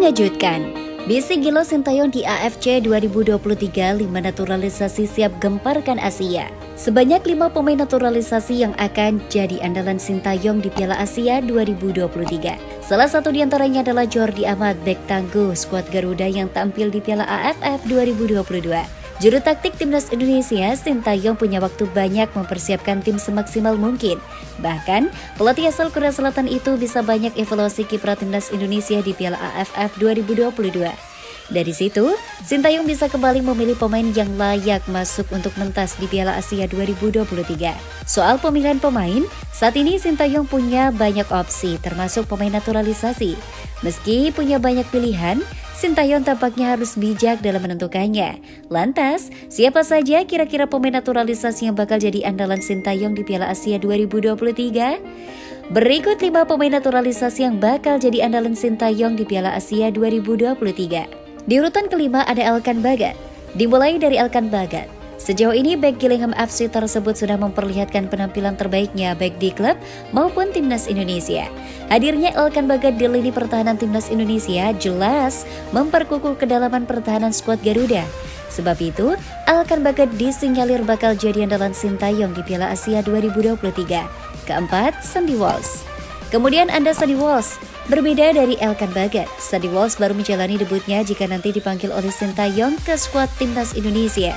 Mengejutkan, Bisi Gilo Sintayong di AFC 2023, 5 naturalisasi siap gemparkan Asia. Sebanyak 5 pemain naturalisasi yang akan jadi andalan Sintayong di Piala Asia 2023. Salah satu diantaranya adalah Jordi Amat, bek tangguh skuad Garuda yang tampil di Piala AFF 2022. Juru taktik timnas Indonesia, Sintayong punya waktu banyak mempersiapkan tim semaksimal mungkin. Bahkan, pelatih asal Korea Selatan itu bisa banyak evaluasi kiprah timnas Indonesia di Piala AFF 2022. Dari situ, Sintayong bisa kembali memilih pemain yang layak masuk untuk mentas di Piala Asia 2023. Soal pemilihan pemain, saat ini Sintayong punya banyak opsi, termasuk pemain naturalisasi. Meski punya banyak pilihan, Sintayong tampaknya harus bijak dalam menentukannya. Lantas, siapa saja kira-kira pemain naturalisasi yang bakal jadi andalan Sintayong di Piala Asia 2023? Berikut 5 pemain naturalisasi yang bakal jadi andalan Sintayong di Piala Asia 2023. Di urutan kelima ada Elkan Bagat. Dimulai dari Elkan Bagat. Sejauh ini bek Gillingham FC tersebut sudah memperlihatkan penampilan terbaiknya baik di klub maupun timnas Indonesia. Hadirnya Elkan Bagat di lini pertahanan timnas Indonesia jelas memperkukuh kedalaman pertahanan skuad Garuda. Sebab itu, Elkan Bagat disinyalir bakal jadi andalan Sintayong di Piala Asia 2023. Keempat, Sandy Walsh. Kemudian ada Sandy Walsh. Berbeda dari Elkan Bagat, Sandy Walsh baru menjalani debutnya jika nanti dipanggil oleh Sintayong ke skuad timnas Indonesia.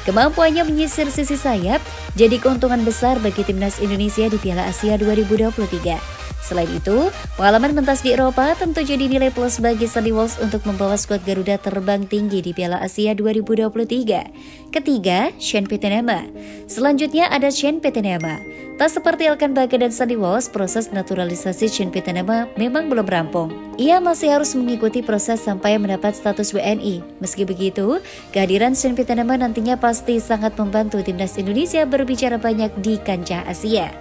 Kemampuannya menyisir sisi sayap jadi keuntungan besar bagi timnas Indonesia di Piala Asia 2023. Selain itu, pengalaman mentas di Eropa tentu jadi nilai plus bagi Sandy Walsh untuk membawa skuad Garuda terbang tinggi di Piala Asia 2023. Ketiga, Sean Petenema. Selanjutnya ada Sean Petenema. Tak seperti Elkan Bagat dan Sandy Walsh, proses naturalisasi Sean Petenema memang belum rampung. Ia masih harus mengikuti proses sampai mendapat status WNI. Meski begitu, kehadiran Sean Petenema nantinya pasti sangat membantu timnas Indonesia berbicara banyak di kancah Asia.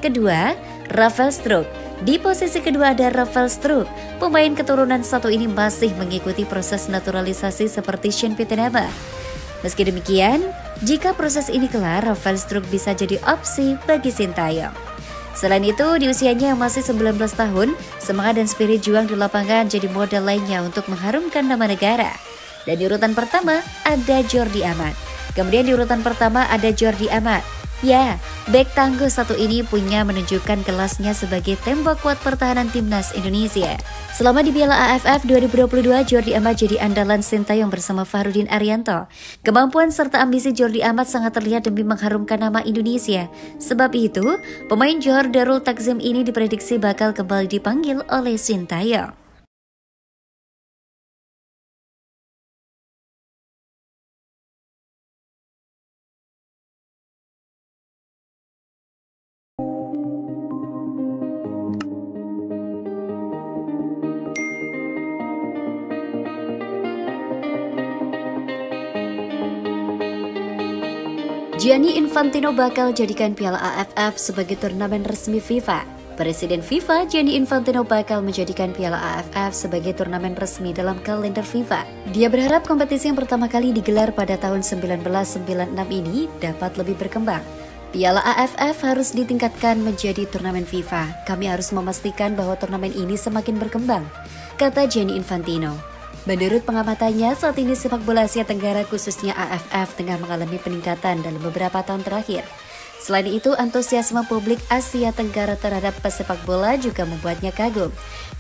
Kedua, Rafael Struijk. Di posisi kedua ada Rafael Struijk. Pemain keturunan satu ini masih mengikuti proses naturalisasi seperti Sean Petenema. Meski demikian, jika proses ini kelar, Rafael Struijk bisa jadi opsi bagi Sintayong. Selain itu, di usianya yang masih 19 tahun, semangat dan spirit juang di lapangan jadi modal lainnya untuk mengharumkan nama negara. Dan di urutan pertama ada Jordi Amat. Kemudian di urutan pertama ada Jordi Amat. Ya, bek tangguh satu ini punya menunjukkan kelasnya sebagai tembok kuat pertahanan timnas Indonesia. Selama di Piala AFF 2022, Jordi Amat jadi andalan Sintayong bersama Fahrudin Arianto. Kemampuan serta ambisi Jordi Amat sangat terlihat demi mengharumkan nama Indonesia. Sebab itu, pemain Johor Darul Takzim ini diprediksi bakal kembali dipanggil oleh Sintayong. Gianni Infantino bakal jadikan Piala AFF sebagai turnamen resmi FIFA. Presiden FIFA Gianni Infantino bakal menjadikan Piala AFF sebagai turnamen resmi dalam kalender FIFA. Dia berharap kompetisi yang pertama kali digelar pada tahun 1996 ini dapat lebih berkembang. Piala AFF harus ditingkatkan menjadi turnamen FIFA. Kami harus memastikan bahwa turnamen ini semakin berkembang, kata Gianni Infantino. Menurut pengamatannya, saat ini sepak bola Asia Tenggara khususnya AFF tengah mengalami peningkatan dalam beberapa tahun terakhir. Selain itu, antusiasme publik Asia Tenggara terhadap pesepak bola juga membuatnya kagum.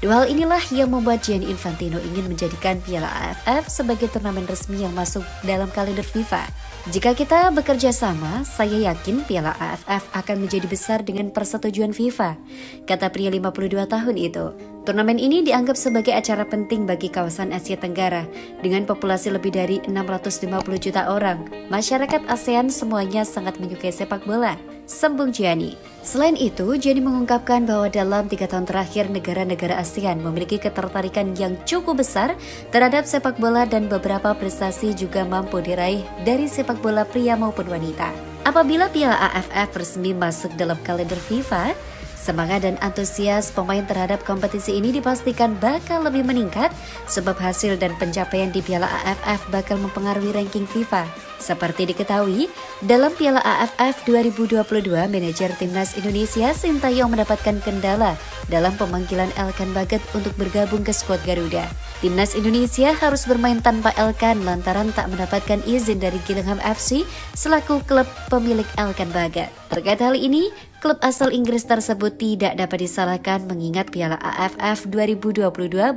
Dua hal inilah yang membuat Gianni Infantino ingin menjadikan Piala AFF sebagai turnamen resmi yang masuk dalam kalender FIFA. Jika kita bekerja sama, saya yakin Piala AFF akan menjadi besar dengan persetujuan FIFA, kata pria 52 tahun itu. Turnamen ini dianggap sebagai acara penting bagi kawasan Asia Tenggara dengan populasi lebih dari 650 juta orang. Masyarakat ASEAN semuanya sangat menyukai sepak bola, sambung Gianni. Selain itu, Gianni mengungkapkan bahwa dalam 3 tahun terakhir negara-negara ASEAN memiliki ketertarikan yang cukup besar terhadap sepak bola dan beberapa prestasi juga mampu diraih dari sepak bola pria maupun wanita. Apabila Piala AFF resmi masuk dalam kalender FIFA, semangat dan antusias pemain terhadap kompetisi ini dipastikan bakal lebih meningkat sebab hasil dan pencapaian di Piala AFF bakal mempengaruhi ranking FIFA. Seperti diketahui, dalam Piala AFF 2022, manajer Timnas Indonesia Sintayong mendapatkan kendala dalam pemanggilan Elkan Baget untuk bergabung ke skuad Garuda. Timnas Indonesia harus bermain tanpa Elkan lantaran tak mendapatkan izin dari Gillingham FC selaku klub pemilik Elkan Baget. Terkait hal ini, klub asal Inggris tersebut tidak dapat disalahkan mengingat Piala AFF 2022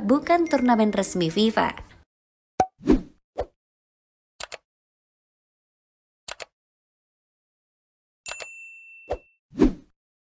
bukan turnamen resmi FIFA.